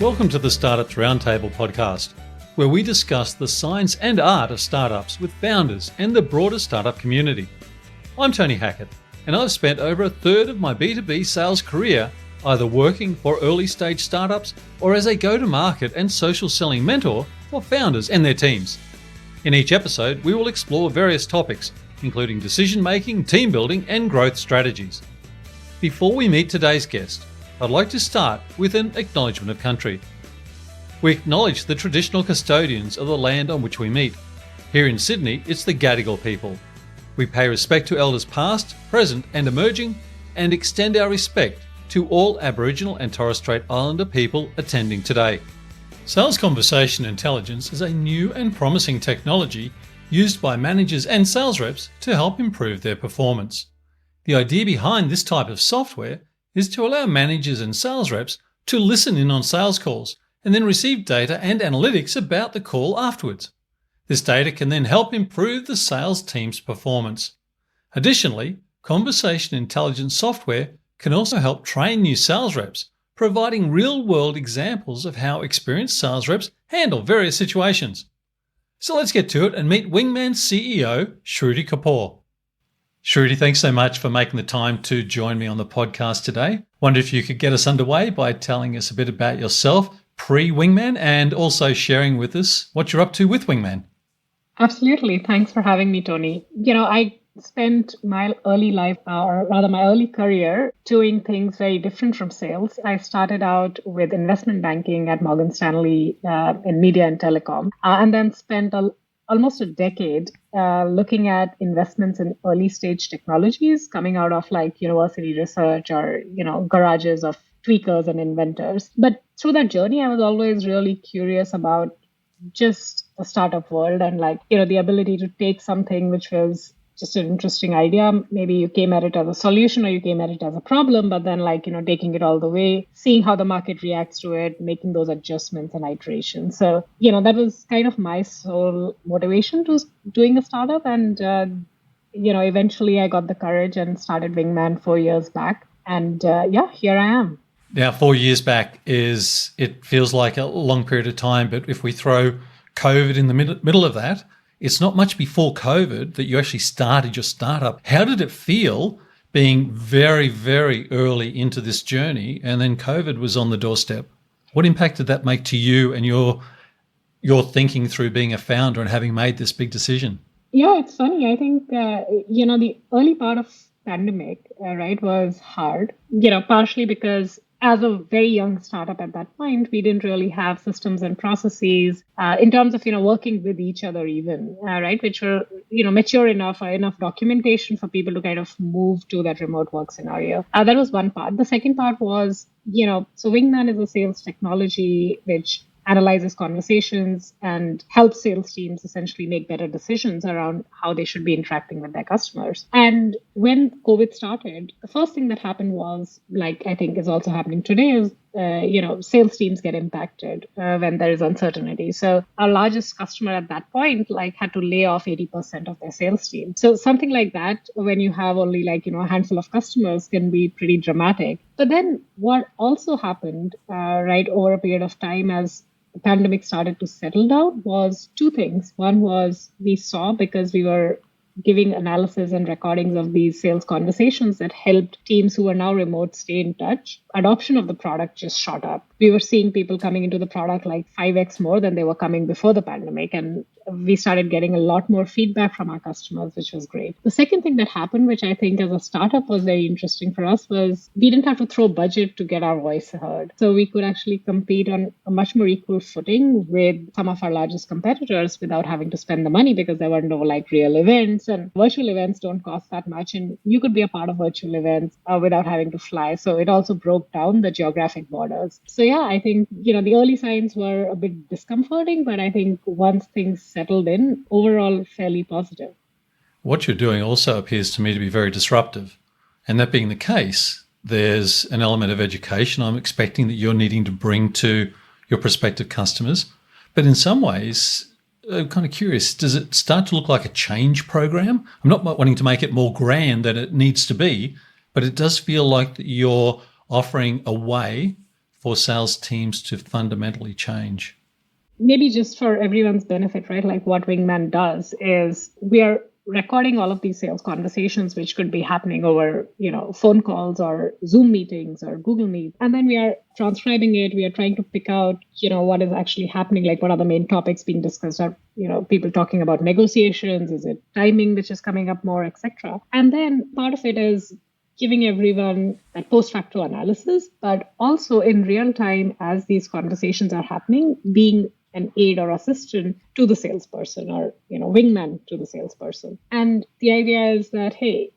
Welcome to the Startups Roundtable podcast, where we discuss the science and art of startups with founders and the broader startup community. I'm Tony Hackett, and I've spent over a third of my B2B sales career either working for early stage startups or as a go-to-market and social selling mentor for founders and their teams. In each episode, we will explore various topics, including decision-making, team building, and growth strategies. Before we meet today's guest, I'd like to start with an acknowledgement of country. We acknowledge the traditional custodians of the land on which we meet. Here in Sydney, it's the Gadigal people. We pay respect to elders past, present, and emerging, and extend our respect to all Aboriginal and Torres Strait Islander people attending today. Sales conversation intelligence is a new and promising technology used by managers and sales reps to help improve their performance. The idea behind this type of software is to allow managers and sales reps to listen in on sales calls and then receive data and analytics about the call afterwards. This data can then help improve the sales team's performance. Additionally, conversation intelligence software can also help train new sales reps, providing real-world examples of how experienced sales reps handle various situations. So let's get to it and meet Wingman CEO, Shruti Kapoor. Shruti, thanks so much for making the time to join me on the podcast today. Wonder if you could get us underway by telling us a bit about yourself pre-Wingman and also sharing with us what you're up to with Wingman. Absolutely. Thanks for having me, Tony. I spent my early life, or rather my early career, doing things very different from sales. I started out with investment banking at Morgan Stanley in media and telecom, and then spent almost a decade looking at investments in early stage technologies coming out of like university research or, garages of tweakers and inventors. But through that journey, I was always really curious about just the startup world and the ability to take something which was just an interesting idea. Maybe you came at it as a solution or you came at it as a problem, but then taking it all the way, seeing how the market reacts to it, making those adjustments and iterations. So, that was kind of my sole motivation to doing a startup. And, eventually I got the courage and started Wingman 4 years back. And here I am. Now, 4 years back it feels like a long period of time, but if we throw COVID in the middle of that, it's not much before COVID that you actually started your startup. How did it feel being very, very early into this journey and then COVID was on the doorstep? What impact did that make to you and your thinking through being a founder and having made this big decision? Yeah, it's funny. I think, the early part of pandemic, was hard, partially because as a very young startup at that point, we didn't really have systems and processes in terms of, working with each other even, which were, mature enough or enough documentation for people to kind of move to that remote work scenario. That was one part. The second part was, so Wingman is a sales technology which analyzes conversations and helps sales teams essentially make better decisions around how they should be interacting with their customers. And when COVID started, the first thing that happened was, I think is also happening today, is sales teams get impacted when there is uncertainty. So our largest customer at that point had to lay off 80% of their sales team. So something like that, when you have only a handful of customers, can be pretty dramatic. But then what also happened over a period of time as the pandemic started to settle down was two things. One was we saw, because we were giving analysis and recordings of these sales conversations that helped teams who are now remote stay in touch, adoption of the product just shot up. We were seeing people coming into the product 5x more than they were coming before the pandemic. And we started getting a lot more feedback from our customers, which was great. The second thing that happened, which I think as a startup was very interesting for us, was we didn't have to throw budget to get our voice heard. So we could actually compete on a much more equal footing with some of our largest competitors without having to spend the money, because there were no real events, and virtual events don't cost that much. And you could be a part of virtual events without having to fly. So it also broke down the geographic borders. So I think, the early signs were a bit discomforting, but I think once things settled in, overall fairly positive. What you're doing also appears to me to be very disruptive. And that being the case, there's an element of education I'm expecting that you're needing to bring to your prospective customers. But in some ways, I'm kind of curious, does it start to look like a change program? I'm not wanting to make it more grand than it needs to be, but it does feel like that you're offering a way for sales teams to fundamentally change? Maybe just for everyone's benefit, right? Like what Wingman does is we are recording all of these sales conversations, which could be happening over, phone calls or Zoom meetings or Google Meet. And then we are transcribing it. We are trying to pick out, what is actually happening, like what are the main topics being discussed, or, people talking about negotiations, is it timing which is coming up more, etc. And then part of it is giving everyone that post facto analysis, but also in real time as these conversations are happening, being an aid or assistant to the salesperson, or wingman to the salesperson. And the idea is that, hey,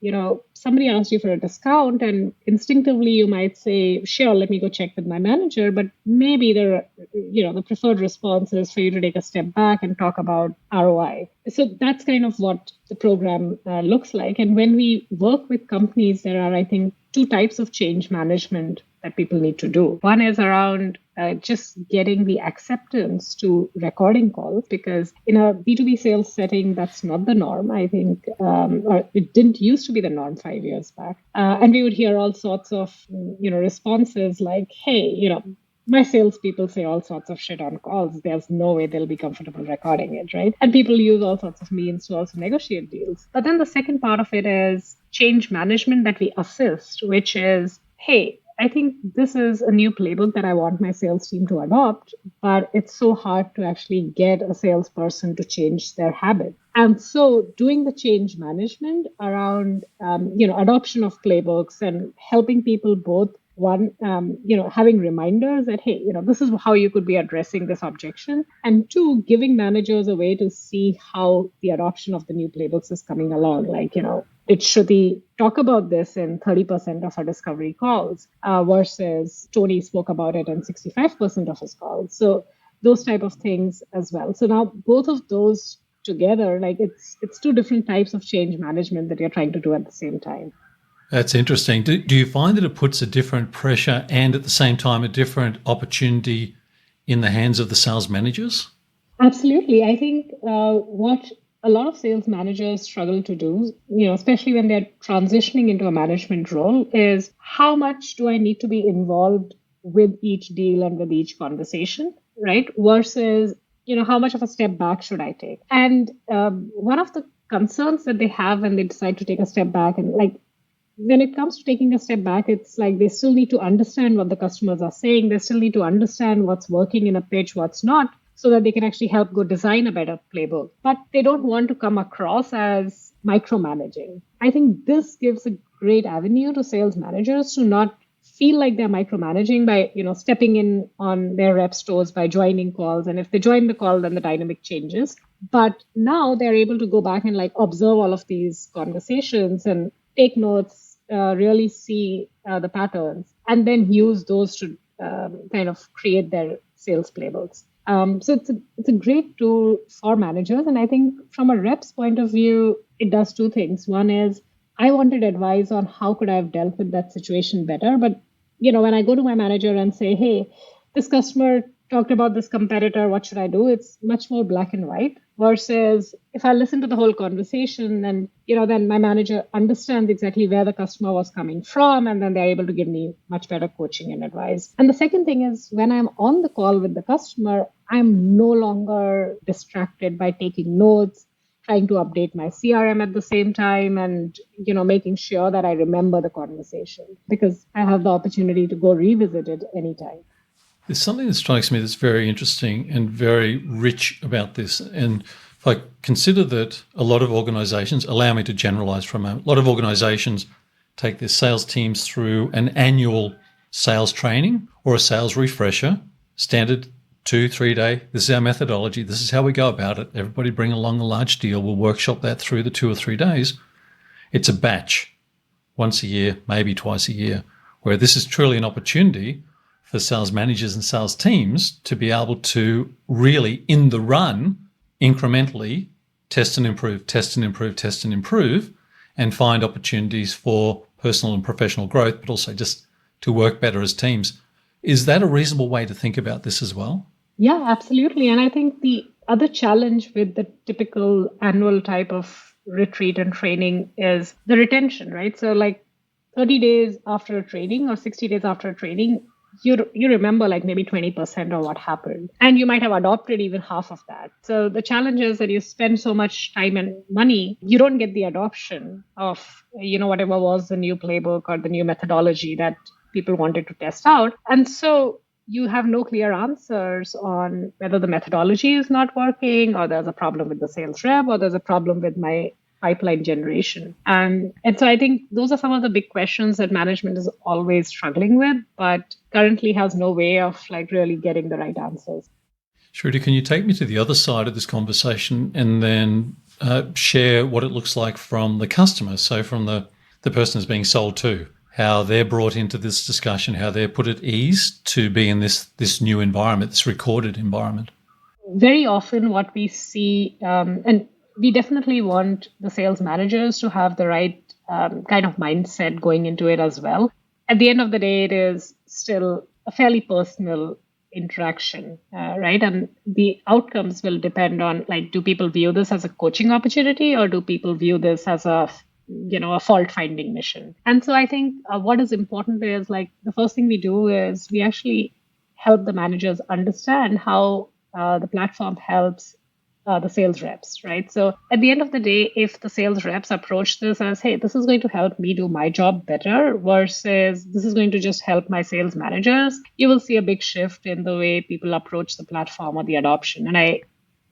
somebody asked you for a discount, and instinctively you might say, sure, let me go check with my manager. But maybe the preferred response is for you to take a step back and talk about ROI. So that's kind of what the program looks like. And when we work with companies, there are, I think, two types of change management that people need to do. One is around just getting the acceptance to recording calls, because in a B2B sales setting, that's not the norm, I think, or it didn't used to be the norm 5 years back. And we would hear all sorts of, responses like, hey, my salespeople say all sorts of shit on calls. There's no way they'll be comfortable recording it, right? And people use all sorts of means to also negotiate deals. But then the second part of it is change management that we assist, which is, hey, I think this is a new playbook that I want my sales team to adopt, but it's so hard to actually get a salesperson to change their habit. And so doing the change management around, adoption of playbooks and helping people both one, having reminders that, hey, this is how you could be addressing this objection. And two, giving managers a way to see how the adoption of the new playbooks is coming along. Like, did Shruti talk about this in 30% of our discovery calls versus Tony spoke about it in 65% of his calls? So those type of things as well. So now both of those together, like it's two different types of change management that you're trying to do at the same time. That's interesting. Do you find that it puts a different pressure and at the same time a different opportunity in the hands of the sales managers? Absolutely. I think what a lot of sales managers struggle to do, especially when they're transitioning into a management role, is how much do I need to be involved with each deal and with each conversation, right? Versus, how much of a step back should I take? And one of the concerns that they have when they decide to take a step back, and like when it comes to taking a step back, it's like they still need to understand what the customers are saying. They still need to understand what's working in a pitch, what's not, so that they can actually help go design a better playbook. But they don't want to come across as micromanaging. I think this gives a great avenue to sales managers to not feel like they're micromanaging by, stepping in on their reps' toes by joining calls. And if they join the call, then the dynamic changes. But now they're able to go back and like observe all of these conversations and take notes, really see the patterns, and then use those to kind of create their sales playbooks. So it's a great tool for managers. And I think from a rep's point of view, it does two things. One is I wanted advice on how could I have dealt with that situation better. But, when I go to my manager and say, hey, this customer talked about this competitor, what should I do? It's much more black and white. Versus if I listen to the whole conversation and, then my manager understands exactly where the customer was coming from, and then they're able to give me much better coaching and advice. And the second thing is when I'm on the call with the customer, I'm no longer distracted by taking notes, trying to update my CRM at the same time, and, making sure that I remember the conversation because I have the opportunity to go revisit it anytime. There's something that strikes me that's very interesting and very rich about this. And if I consider that a lot of organizations, allow me to generalize for a moment, a lot of organizations take their sales teams through an annual sales training or a sales refresher, standard 2-3 day. This is our methodology. This is how we go about it. Everybody bring along a large deal. We'll workshop that through the 2 or 3 days. It's a batch, once a year, maybe twice a year, where this is truly an opportunity for sales managers and sales teams to be able to really, in the run, incrementally test and improve, test and improve, test and improve, and find opportunities for personal and professional growth, but also just to work better as teams. Is that a reasonable way to think about this as well? Yeah, absolutely. And I think the other challenge with the typical annual type of retreat and training is the retention, right? So like 30 days after a training or 60 days after a training, you remember like maybe 20% of what happened, and you might have adopted even half of that. So the challenge is that you spend so much time and money, you don't get the adoption of whatever was the new playbook or the new methodology that people wanted to test out. And so you have no clear answers on whether the methodology is not working, or there's a problem with the sales rep, or there's a problem with my pipeline generation. And so I think those are some of the big questions that management is always struggling with, but currently has no way of like really getting the right answers. Shruti, can you take me to the other side of this conversation and then share what it looks like from the customer? So from the person is being sold to, how they're brought into this discussion, how they're put at ease to be in this new environment, this recorded environment. Very often what we see, and we definitely want the sales managers to have the right kind of mindset going into it as well. At the end of the day, it is still a fairly personal interaction, right? And the outcomes will depend on like, do people view this as a coaching opportunity, or do people view this as a fault finding mission? And so I think what is important is like the first thing we do is we actually help the managers understand how the platform helps the sales reps, right? So at the end of the day, if the sales reps approach this as, hey, this is going to help me do my job better versus this is going to just help my sales managers, you will see a big shift in the way people approach the platform or the adoption. And I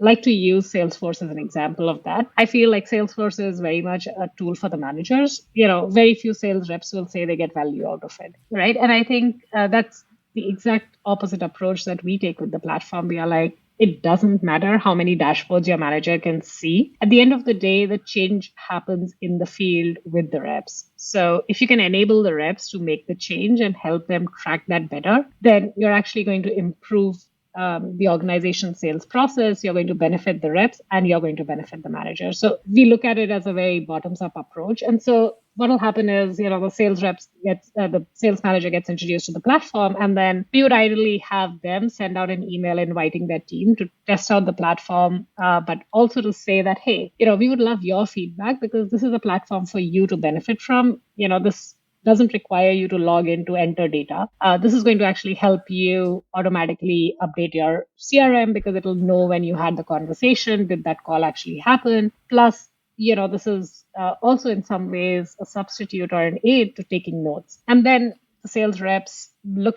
like to use Salesforce as an example of that. I feel like Salesforce is very much a tool for the managers. Very few sales reps will say they get value out of it, right? And I think that's the exact opposite approach that we take with the platform. We are like, it doesn't matter how many dashboards your manager can see. At the end of the day, the change happens in the field with the reps. So if you can enable the reps to make the change and help them track that better, then you're actually going to improve the organization's sales process. You're going to benefit the reps and you're going to benefit the manager. So we look at it as a very bottoms up approach. And so what will happen is, the sales manager gets introduced to the platform, and then we would ideally have them send out an email inviting their team to test out the platform, but also to say that, hey, we would love your feedback because this is a platform for you to benefit from. This doesn't require you to log in to enter data. This is going to actually help you automatically update your CRM because it'll know when you had the conversation, did that call actually happen? Plus, this is also in some ways a substitute or an aid to taking notes. And then the sales reps they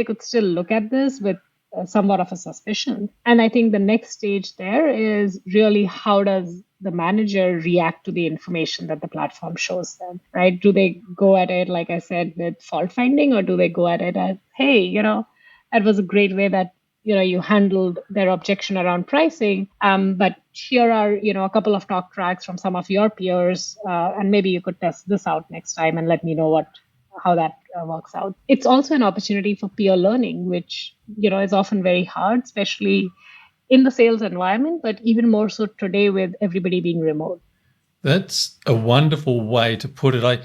could still look at this with somewhat of a suspicion. And I think the next stage there is really how does the manager react to the information that the platform shows them, right? Do they go at it, like I said, with fault finding, or do they go at it as, hey, that was a great way that you handled their objection around pricing, but here are a couple of talk tracks from some of your peers, and maybe you could test this out next time and let me know how that works out. It's also an opportunity for peer learning, which is often very hard, especially in the sales environment, but even more so today with everybody being remote. That's a wonderful way to put it. I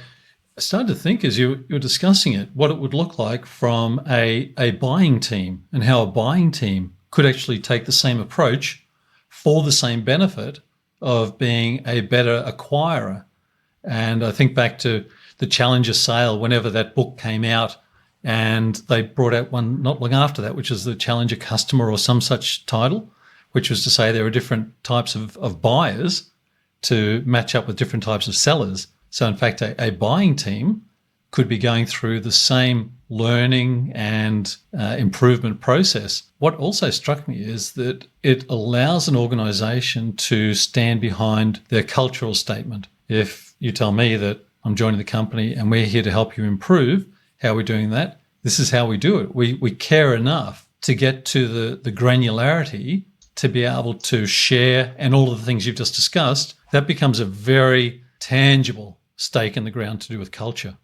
started to think as you were discussing it, what it would look like from a buying team and how a buying team could actually take the same approach for the same benefit of being a better acquirer. And I think back to the Challenger sale, whenever that book came out, and they brought out one not long after that, which is the Challenger Customer or some such title, which was to say there are different types of buyers to match up with different types of sellers. So in fact, a buying team could be going through the same learning and improvement process. What also struck me is that it allows an organization to stand behind their cultural statement. If you tell me that I'm joining the company and we're here to help you improve, how are we doing that? This is how we do it. We care enough to get to the granularity to be able to share, and all of the things you've just discussed, that becomes a very tangible stake in the ground to do with culture.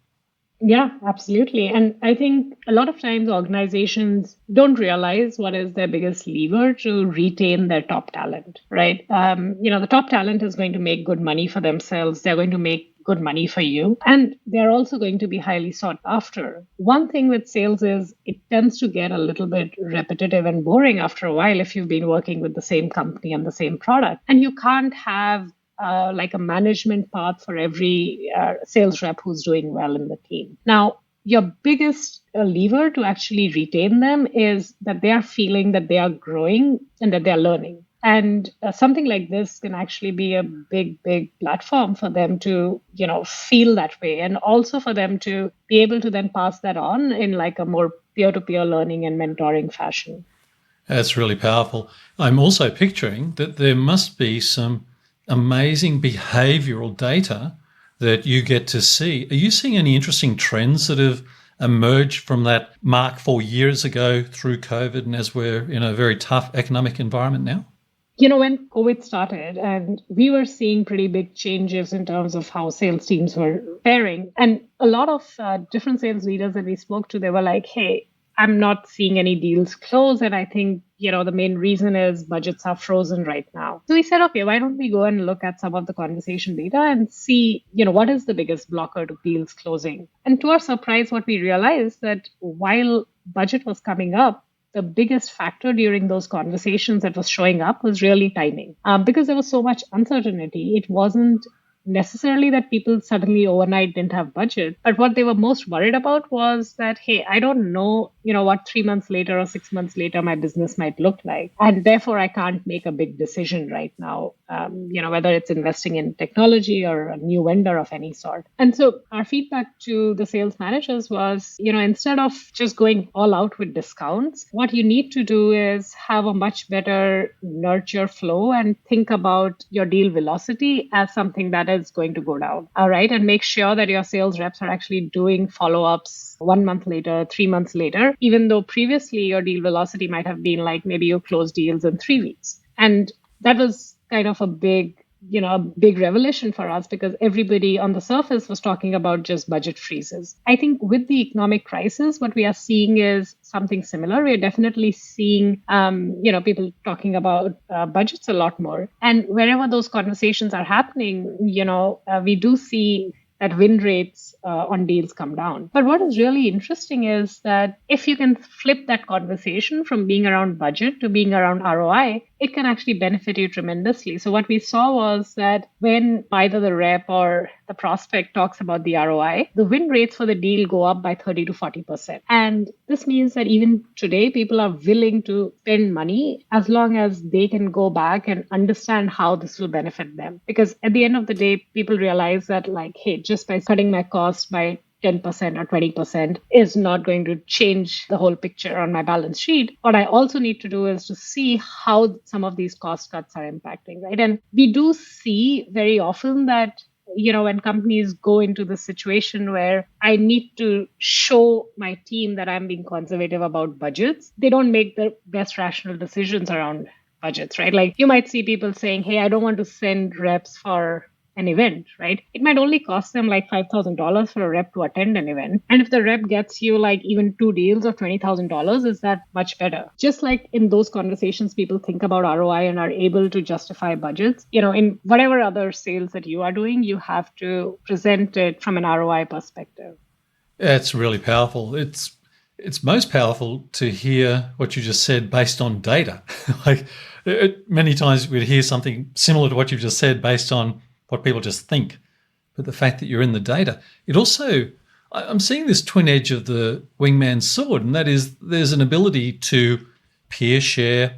Yeah, absolutely. And I think a lot of times organizations don't realize what is their biggest lever to retain their top talent, right? The top talent is going to make good money for themselves. They're going to make good money for you. And they're also going to be highly sought after. One thing with sales is it tends to get a little bit repetitive and boring after a while if you've been working with the same company and the same product. And you can't have like a management path for every sales rep who's doing well in the team. Now, your biggest lever to actually retain them is that they are feeling that they are growing and that they are learning. And something like this can actually be a big, big platform for them to, feel that way. And also for them to be able to then pass that on in like a more peer-to-peer learning and mentoring fashion. That's really powerful. I'm also picturing that there must be some amazing behavioral data that you get to see. Are you seeing any interesting trends that have emerged from that mark 4 years ago through COVID and as we're in a very tough economic environment now? When COVID started and we were seeing pretty big changes in terms of how sales teams were faring, and a lot of different sales leaders that we spoke to, they were like, hey, I'm not seeing any deals close. And I think, the main reason is budgets are frozen right now. So we said, okay, why don't we go and look at some of the conversation data and see, what is the biggest blocker to deals closing? And to our surprise, what we realized that while budget was coming up, the biggest factor during those conversations that was showing up was really timing. Because there was so much uncertainty, it wasn't necessarily that people suddenly overnight didn't have budget, but what they were most worried about was that, hey, I don't know, what 3 months later or 6 months later my business might look like. And therefore, I can't make a big decision right now, whether it's investing in technology or a new vendor of any sort. And so our feedback to the sales managers was, instead of just going all out with discounts, what you need to do is have a much better nurture flow and think about your deal velocity as something that is going to go down. All right. And make sure that your sales reps are actually doing follow-ups 1 month later, 3 months later, even though previously your deal velocity might have been like maybe you close deals in 3 weeks. And that was kind of a big revelation for us because everybody on the surface was talking about just budget freezes. I think with the economic crisis, what we are seeing is something similar. We're definitely seeing, people talking about budgets a lot more. And wherever those conversations are happening, we do see that win rates on deals come down. But what is really interesting is that if you can flip that conversation from being around budget to being around ROI, it can actually benefit you tremendously. So what we saw was that when either the rep or the prospect talks about the ROI, the win rates for the deal go up by 30 to 40%. And this means that even today, people are willing to spend money as long as they can go back and understand how this will benefit them. Because at the end of the day, people realize that like, hey, just by cutting my cost by 10% or 20% is not going to change the whole picture on my balance sheet. What I also need to do is to see how some of these cost cuts are impacting, right? And we do see very often that, when companies go into the situation where I need to show my team that I'm being conservative about budgets, they don't make the best rational decisions around budgets, right? Like you might see people saying, hey, I don't want to send reps for an event, right? It might only cost them like $5,000 for a rep to attend an event. And if the rep gets you like even 2 deals of $20,000, is that much better? Just like in those conversations, people think about ROI and are able to justify budgets. In whatever other sales that you are doing, you have to present it from an ROI perspective. Yeah, it's really powerful. It's most powerful to hear what you just said based on data. Many times we'd hear something similar to what you've just said based on what people just think. But the fact that you're in the data, it also, I'm seeing this twin edge of the Wingman sword, and that is there's an ability to peer share,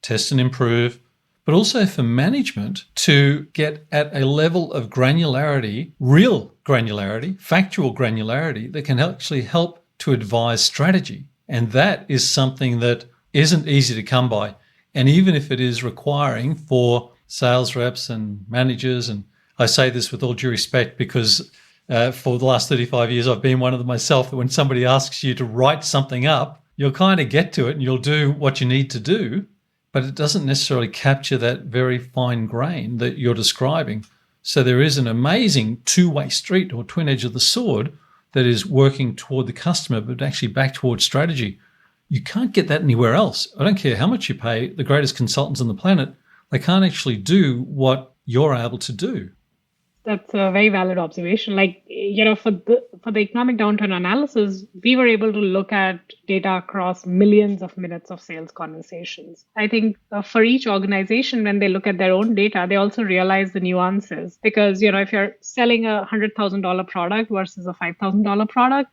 test and improve, but also for management to get at a level of granularity, real granularity, factual granularity that can actually help to advise strategy. And that is something that isn't easy to come by. And even if it is requiring for sales reps and managers, and I say this with all due respect because for the last 35 years I've been one of them myself, that when somebody asks you to write something up, you'll kind of get to it and you'll do what you need to do, but it doesn't necessarily capture that very fine grain that you're describing. So there is an amazing two-way street or twin edge of the sword that is working toward the customer, but actually back towards strategy. You can't get that anywhere else. I don't care how much you pay the greatest consultants on the planet. They can't actually do what you're able to do. That's a very valid observation. Like, for the economic downturn analysis, we were able to look at data across millions of minutes of sales conversations. I think for each organization, when they look at their own data, they also realize the nuances. Because, if you're selling a $100,000 product versus a $5,000 product,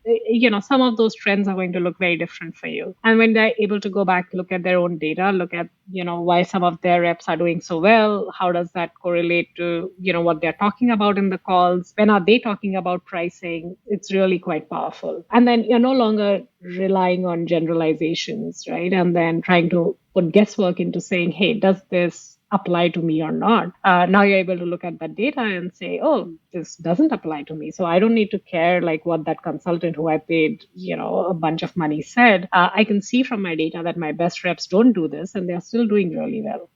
some of those trends are going to look very different for you. And when they're able to go back, look at their own data, look at, why some of their reps are doing so well, how does that correlate to, what they're talking about in the calls, when are they talking about pricing, it's really quite powerful. And then you're no longer relying on generalizations, right? And then trying to put guesswork into saying, hey, does this apply to me or not? Now you're able to look at that data and say, oh, this doesn't apply to me. So I don't need to care like what that consultant who I paid, a bunch of money said. I can see from my data that my best reps don't do this and they're still doing really well.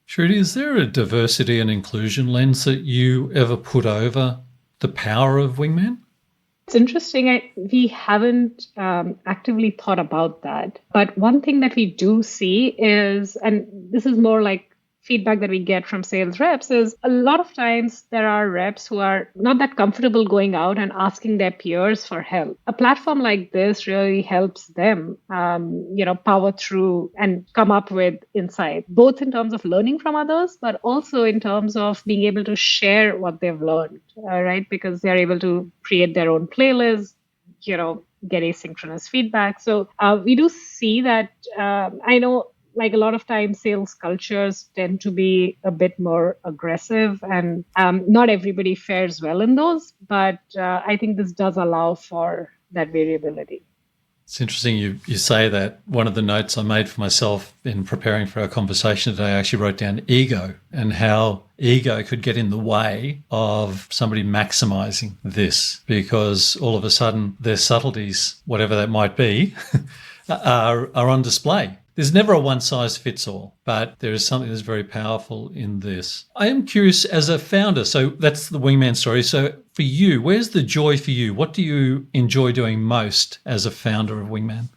Shruti, is there a diversity and inclusion lens that you ever put over the power of Wingman? It's interesting. We haven't actively thought about that. But one thing that we do see is, and this is more like feedback that we get from sales reps, is a lot of times there are reps who are not that comfortable going out and asking their peers for help. A platform like this really helps them, power through and come up with insight, both in terms of learning from others, but also in terms of being able to share what they've learned, right? Because they're able to create their own playlists, get asynchronous feedback. So we do see that. I know, like a lot of times sales cultures tend to be a bit more aggressive and not everybody fares well in those, but I think this does allow for that variability. It's interesting you say that. One of the notes I made for myself in preparing for our conversation today, I actually wrote down ego and how ego could get in the way of somebody maximizing this, because all of a sudden their subtleties, whatever that might be, are on display. There's never a one-size-fits-all, but there is something that's very powerful in this. I am curious, as a founder, so that's the Wingman story. So for you, where's the joy for you? What do you enjoy doing most as a founder of Wingman?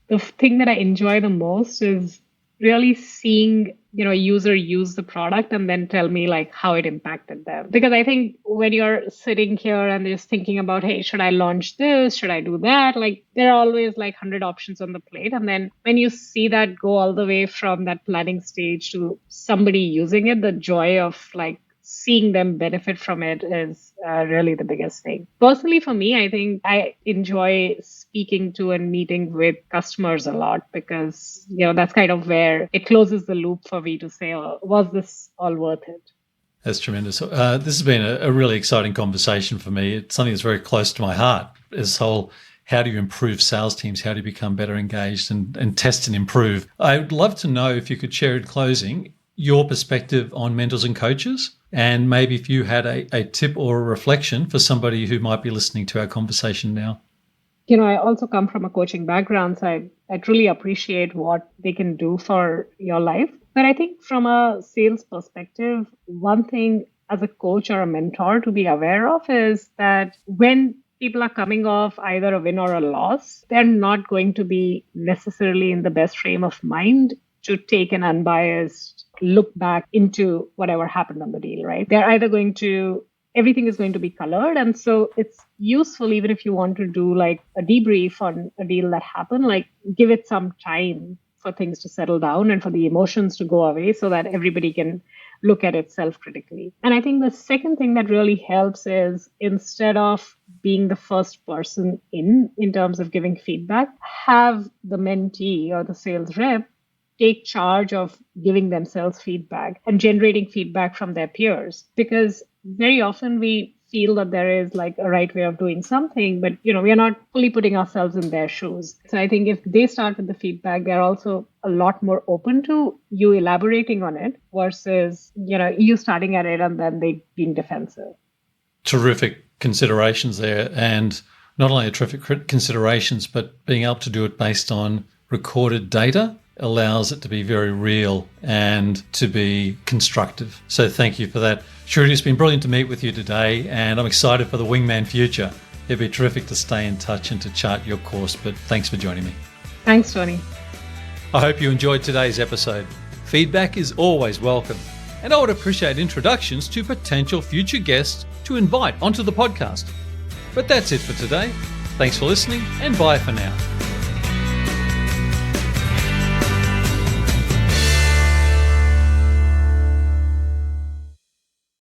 The thing that I enjoy the most is really seeing, a user use the product and then tell me like how it impacted them. Because I think when you're sitting here and just thinking about, hey, should I launch this? Should I do that? Like there are always like 100 options on the plate. And then when you see that go all the way from that planning stage to somebody using it, the joy of like seeing them benefit from it is really the biggest thing. Personally, for me, I think I enjoy speaking to and meeting with customers a lot because, that's kind of where it closes the loop for me to say, oh, was this all worth it? That's tremendous. This has been a really exciting conversation for me. It's something that's very close to my heart. This whole how do you improve sales teams? How do you become better engaged and test and improve? I would love to know if you could share in closing your perspective on mentors and coaches, and maybe if you had a tip or a reflection for somebody who might be listening to our conversation now. I also come from a coaching background, so I truly appreciate what they can do for your life. But I think from a sales perspective, one thing as a coach or a mentor to be aware of is that when people are coming off either a win or a loss, they're not going to be necessarily in the best frame of mind to take an unbiased look back into whatever happened on the deal, right? They're either everything is going to be colored. And so it's useful, even if you want to do like a debrief on a deal that happened, like give it some time for things to settle down and for the emotions to go away so that everybody can look at it self-critically. And I think the second thing that really helps is instead of being the first person in terms of giving feedback, have the mentee or the sales rep take charge of giving themselves feedback and generating feedback from their peers. Because very often we feel that there is like a right way of doing something, but we are not fully putting ourselves in their shoes. So I think if they start with the feedback, they're also a lot more open to you elaborating on it versus, you starting at it and then they being defensive. Terrific considerations there. And not only terrific considerations, but being able to do it based on recorded data allows it to be very real and to be constructive. So thank you for that. Shruti, it's been brilliant to meet with you today, and I'm excited for the Wingman future. It'd be terrific to stay in touch and to chart your course, but thanks for joining me. Thanks, Tony. I hope you enjoyed today's episode. Feedback is always welcome. and I would appreciate introductions to potential future guests to invite onto the podcast. But that's it for today. Thanks for listening, and bye for now.